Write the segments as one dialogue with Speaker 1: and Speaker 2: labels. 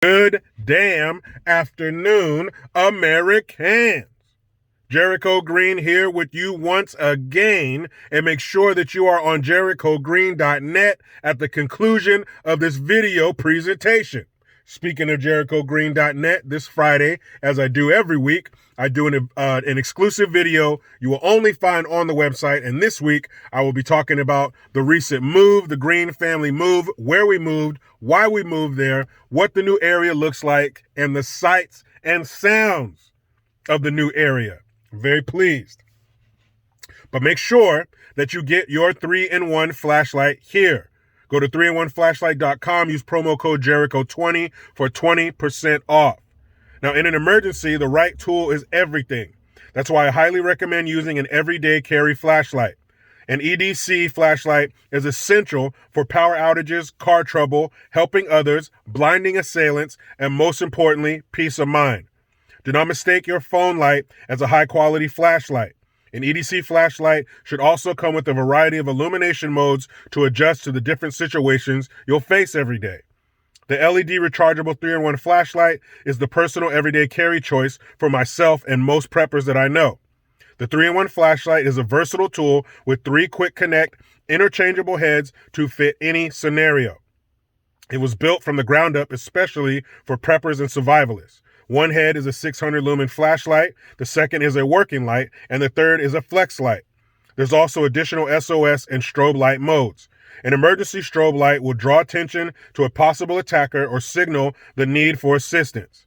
Speaker 1: Good damn afternoon, Americans. Jericho Green here with you once again, and make sure that you are on jerichogreen.net at the conclusion of this video presentation. Speaking of jerichogreen.net, this Friday, as I do every week, I do an exclusive video you will only find on the website, and this week I will be talking about the recent move, the Green family move, where we moved, why we moved there, what the new area looks like, and the sights and sounds of the new area. I'm very pleased. But make sure that you get your 3-in-1 flashlight here. Go to 3in1flashlight.com, use promo code Jericho20 for 20% off. Now, in an emergency, the right tool is everything. That's why I highly recommend using an everyday carry flashlight. An EDC flashlight is essential for power outages, car trouble, helping others, blinding assailants, and most importantly, peace of mind. Do not mistake your phone light as a high-quality flashlight. An EDC flashlight should also come with a variety of illumination modes to adjust to the different situations you'll face every day. The LED rechargeable 3-in-1 flashlight is the personal everyday carry choice for myself and most preppers that I know. The 3-in-1 flashlight is a versatile tool with 3 quick connect, interchangeable heads to fit any scenario. It was built from the ground up especially for preppers and survivalists. One head is a 600 lumen flashlight, the second is a working light, and the third is a flex light. There's also additional SOS and strobe light modes. An emergency strobe light will draw attention to a possible attacker or signal the need for assistance.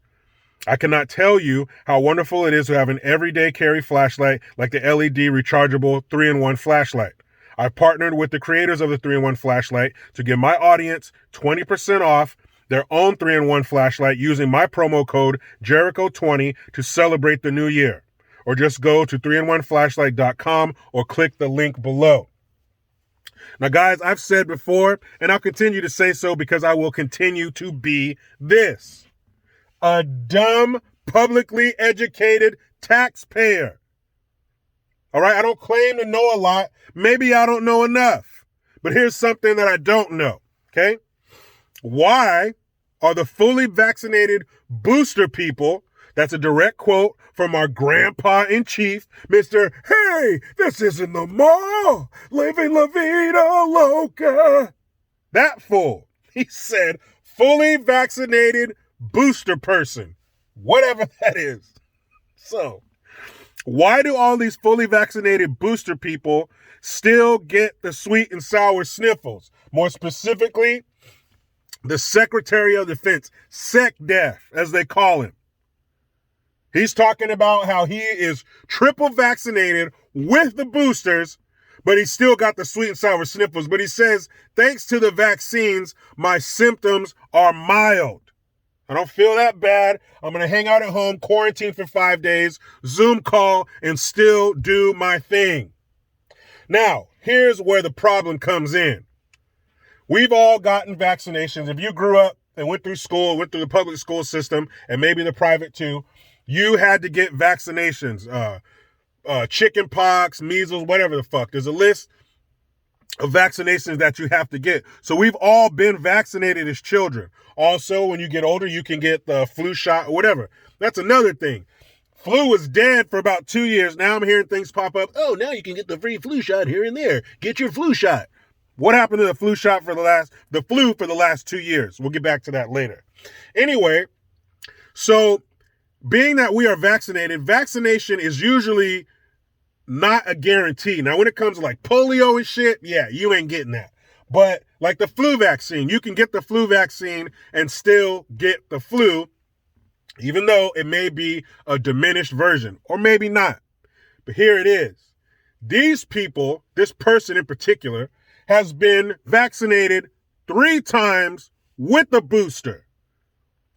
Speaker 1: I cannot tell you how wonderful it is to have an everyday carry flashlight like the LED rechargeable 3-in-1 flashlight. I've partnered with the creators of the 3-in-1 flashlight to give my audience 20% off their own 3-in-1 flashlight using my promo code Jericho20 to celebrate the new year. Or just go to 3in1flashlight.com or click the link below. Now, guys, I've said before, and I'll continue to say so because I will continue to be this: a dumb, publicly educated taxpayer. All right, I don't claim to know a lot. Maybe I don't know enough. But here's something that I don't know, okay? Why are the fully vaccinated booster people, that's a direct quote from our grandpa-in-chief, Mr. Hey, this isn't the mall, living La Vida Loca. That fool, he said, fully vaccinated booster person, whatever that is. So, why do all these fully vaccinated booster people still get the sweet and sour sniffles? More specifically, the Secretary of Defense, SecDef, as they call him. He's talking about how he is triple vaccinated with the boosters, but he's still got the sweet and sour sniffles. But he says, thanks to the vaccines, my symptoms are mild. I don't feel that bad. I'm going to hang out at home, quarantine for 5 days, Zoom call, and still do my thing. Now, here's where the problem comes in. We've all gotten vaccinations. If you grew up and went through school, went through the public school system, and maybe the private too, you had to get vaccinations. Chicken pox, measles, whatever the fuck. There's a list of vaccinations that you have to get. So we've all been vaccinated as children. Also, when you get older, you can get the flu shot or whatever. That's another thing. Flu was dead for about 2 years. Now I'm hearing things pop up. Oh, now you can get the free flu shot here and there. Get your flu shot. What happened to the flu shot for the flu for the last 2 years? We'll get back to that later. Anyway, so being that we are vaccinated, vaccination is usually not a guarantee. Now, when it comes to like polio and shit, yeah, you ain't getting that. But like the flu vaccine, you can get the flu vaccine and still get the flu, even though it may be a diminished version, or maybe not. But here it is. These people, this person in particular, has been vaccinated 3 times with the booster.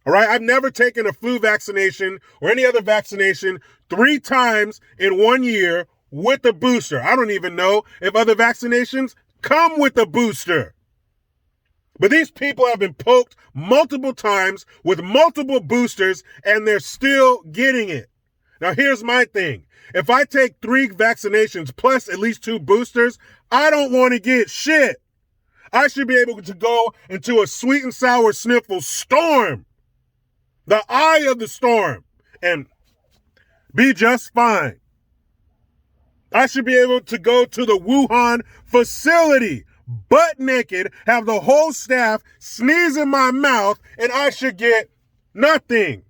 Speaker 1: All right, I've never taken a flu vaccination or any other vaccination 3 times in 1 year with the booster. I don't even know if other vaccinations come with the booster. But these people have been poked multiple times with multiple boosters and they're still getting it. Now, here's my thing. If I take 3 vaccinations plus at least 2 boosters, I don't want to get shit. I should be able to go into a sweet and sour sniffle storm the eye of the storm, and be just fine. I should be able to go to the Wuhan facility, butt naked, have the whole staff sneeze in my mouth, and I should get nothing.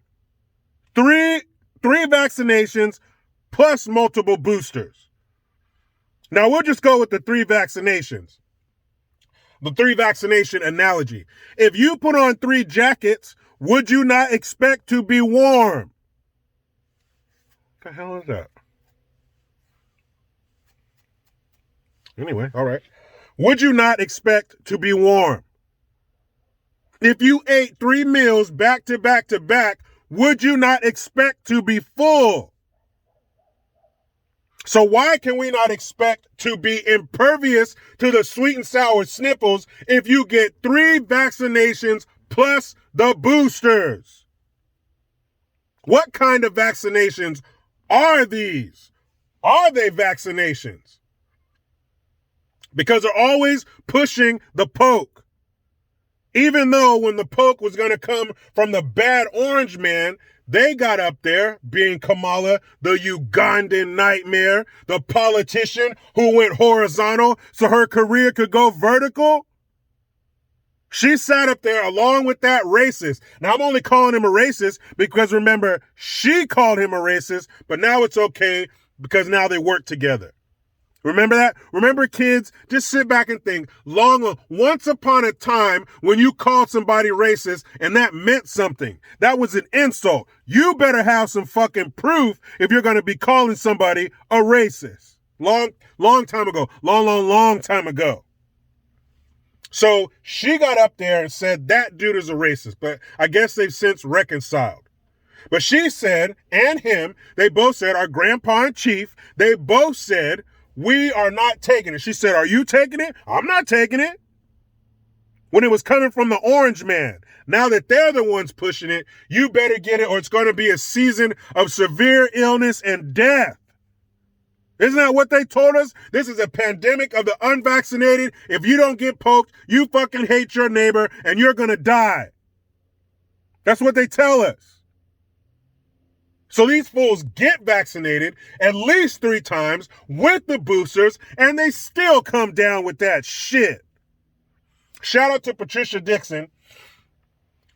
Speaker 1: Three vaccinations plus multiple boosters. Now we'll just go with the 3 vaccinations. The 3 vaccination analogy. If you put on 3 jackets, would you not expect to be warm? What the hell is that? Anyway, all right. Would you not expect to be warm? If you ate 3 meals back to back to back, would you not expect to be full? So why can we not expect to be impervious to the sweet and sour sniffles if you get 3 vaccinations plus the boosters? What kind of vaccinations are these? Are they vaccinations? Because they're always pushing the poke. Even though when the poke was going to come from the bad orange man, they got up there, being Kamala, the Ugandan nightmare, the politician who went horizontal so her career could go vertical. She sat up there along with that racist. Now, I'm only calling him a racist because, remember, she called him a racist, but now it's okay because now they work together. Remember that? Remember, kids, just sit back and think. Once upon a time when you called somebody racist and that meant something, that was an insult. You better have some fucking proof if you're going to be calling somebody a racist. Long time ago. Long time ago. So she got up there and said that dude is a racist, but I guess they've since reconciled. But she said, and him, they both said, our grandpa and chief, they both said, we are not taking it. She said, are you taking it? I'm not taking it. When it was coming from the orange man. Now that they're the ones pushing it, you better get it or it's going to be a season of severe illness and death. Isn't that what they told us? This is a pandemic of the unvaccinated. If you don't get poked, you fucking hate your neighbor and you're going to die. That's what they tell us. So these fools get vaccinated at least 3 times with the boosters, and they still come down with that shit. Shout out to Patricia Dixon.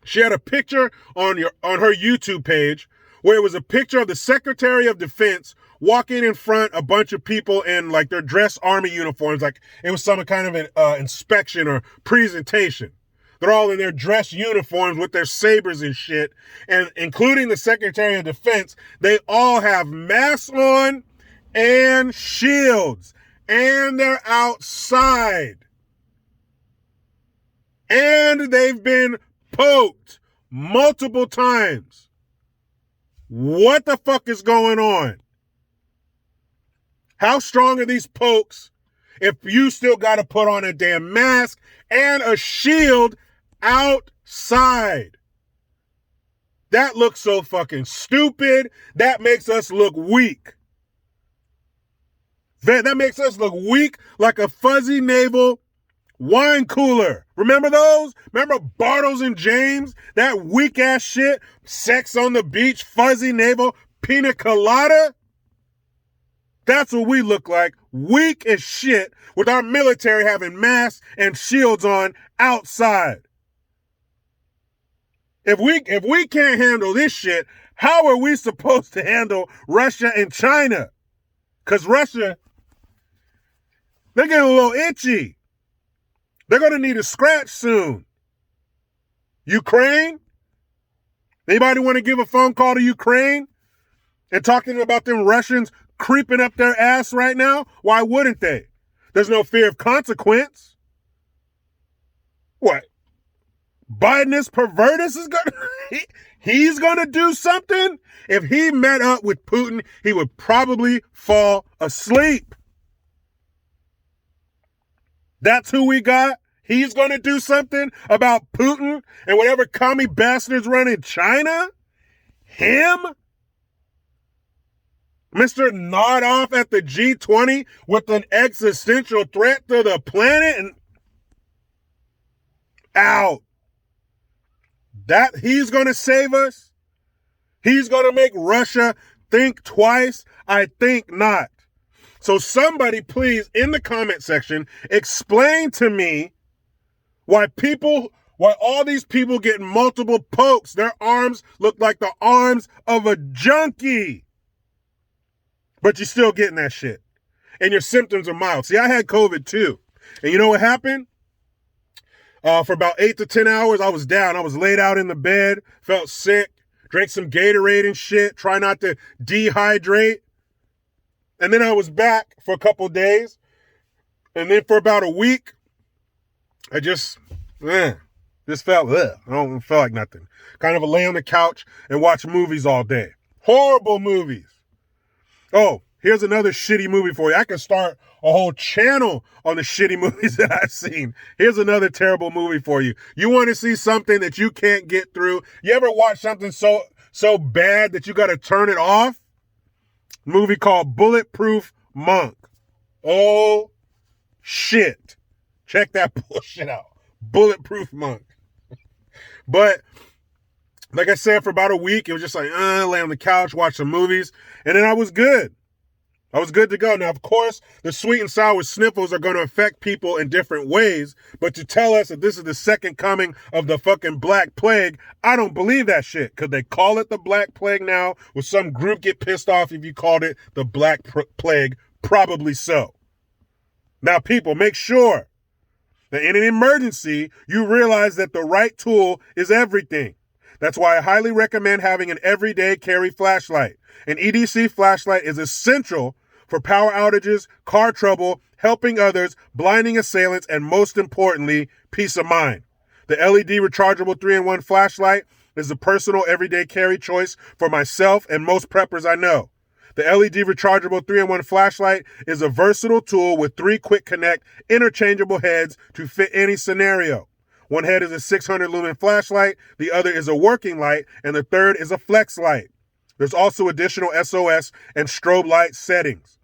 Speaker 1: She had a picture on her YouTube page where it was a picture of the Secretary of Defense walking in front a bunch of people in like their dress army uniforms, like it was some kind of an inspection or presentation. They're all in their dress uniforms with their sabers and shit. And including the Secretary of Defense, they all have masks on and shields. And they're outside. And they've been poked multiple times. What the fuck is going on? How strong are these pokes if you still got to put on a damn mask and a shield outside? That looks so fucking stupid. That makes us look weak. That makes us look weak like a fuzzy navel wine cooler. Remember those? Remember Bartles and James? That weak ass shit? Sex on the beach, fuzzy navel, pina colada? That's what we look like. Weak as shit with our military having masks and shields on outside. If we can't handle this shit, how are we supposed to handle Russia and China? Because Russia, they're getting a little itchy. They're going to need a scratch soon. Ukraine? Anybody want to give a phone call to Ukraine and talking about them Russians creeping up their ass right now? Why wouldn't they? There's no fear of consequence. What? Biden is pervertus is gonna he's gonna do something? If he met up with Putin, he would probably fall asleep. That's who we got. He's gonna do something about Putin and whatever commie bastards running China? Him? Mr. Nod off at the G20 with an existential threat to the planet and out. That he's going to save us? He's going to make Russia think twice? I think not. So somebody please, in the comment section, explain to me why all these people get multiple pokes. Their arms look like the arms of a junkie. But you're still getting that shit. And your symptoms are mild. See, I had COVID too. And you know what happened? For about 8 to 10 hours, I was down. I was laid out in the bed, felt sick, drank some Gatorade and shit, try not to dehydrate. And then I was back for a couple days. And then for about a week, I just felt, I don't feel like nothing. Kind of lay on the couch and watch movies all day. Horrible movies. Oh, here's another shitty movie for you. I can start a whole channel on the shitty movies that I've seen. Here's another terrible movie for you. You want to see something that you can't get through? You ever watch something so bad that you got to turn it off? Movie called Bulletproof Monk. Oh, shit. Check that bullshit out. Bulletproof Monk. But, like I said, for about a week, it was just like, lay on the couch, watch some movies, and then I was good. I was good to go. Now, of course, the sweet and sour sniffles are going to affect people in different ways, but to tell us that this is the second coming of the fucking Black Plague, I don't believe that shit. Could they call it the Black Plague now? Will some group get pissed off if you called it the Black Plague? Probably so. Now, people, make sure that in an emergency, you realize that the right tool is everything. That's why I highly recommend having an everyday carry flashlight. An EDC flashlight is essential for power outages, car trouble, helping others, blinding assailants, and most importantly, peace of mind. The LED rechargeable 3-in-1 flashlight is a personal everyday carry choice for myself and most preppers I know. The LED rechargeable 3-in-1 flashlight is a versatile tool with 3 quick connect interchangeable heads to fit any scenario. One head is a 600 lumen flashlight, the other is a working light, and the third is a flex light. There's also additional SOS and strobe light settings.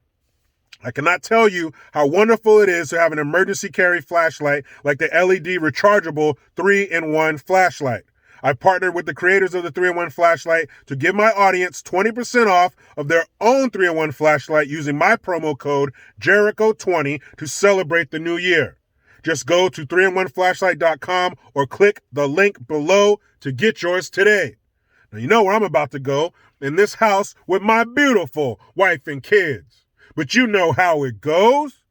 Speaker 1: I cannot tell you how wonderful it is to have an emergency carry flashlight like the LED rechargeable 3-in-1 flashlight. I partnered with the creators of the 3-in-1 flashlight to give my audience 20% off of their own 3-in-1 flashlight using my promo code Jericho20 to celebrate the new year. Just go to 3in1flashlight.com or click the link below to get yours today. Now, you know where I'm about to go, in this house with my beautiful wife and kids. But you know how it goes.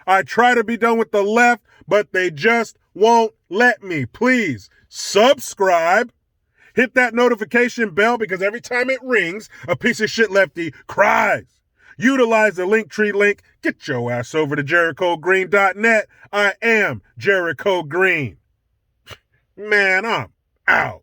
Speaker 1: I try to be done with the left, but they just won't let me. Please subscribe. Hit that notification bell because every time it rings, a piece of shit lefty cries. Utilize the Linktree link. Get your ass over to JerichoGreen.net. I am Jericho Green. Man, I'm out.